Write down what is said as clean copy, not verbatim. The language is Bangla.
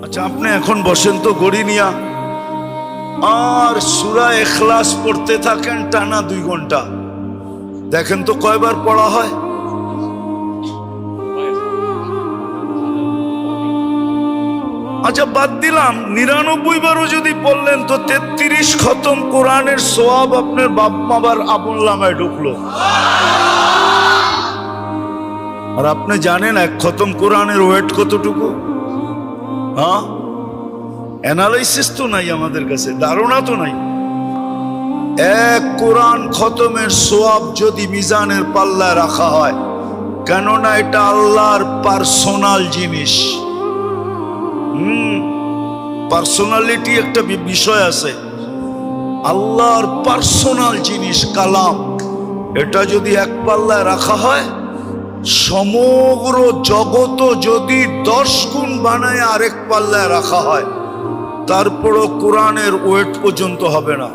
আচ্ছা, আপনি এখন বসেন তো গড়ি নিয়া, আর সূরা ইখলাস পড়তে থাকেন টানা 2 ঘন্টা। দেখেন তো কয়বার পড়া হয়। আচ্ছা, বাদ দিলাম 99 বারও যদি পড়লেন তো 33 খতম কোরআনের সওয়াব আপনার বাপ মাবার আমলনামায় ঢুকলো। আর আপনি জানেন 1 খতম কোরআনের ওয়েট কতটুকু? হ্যাঁ, অ্যানালাইসিস তো নাই আমাদের কাছে, ধারণা তো নাই। 1 কোরআন খতমের সওয়াব যদি মিজানের পাল্লায় রাখা হয়, কেননা এটা আল্লাহর পার্সোনাল জিনিস। পার্সোনালিটি একটা বিষয় আছে, আল্লাহর পার্সোনাল জিনিস কালাম, এটা যদি 1 পাল্লায় রাখা হয়, সমগ্র জগত যদি 10 গুণ বানায় আরেক পাল্লায় রাখা হয়, তারপরও কোরআনের ওয়েট পর্যন্ত হবে না।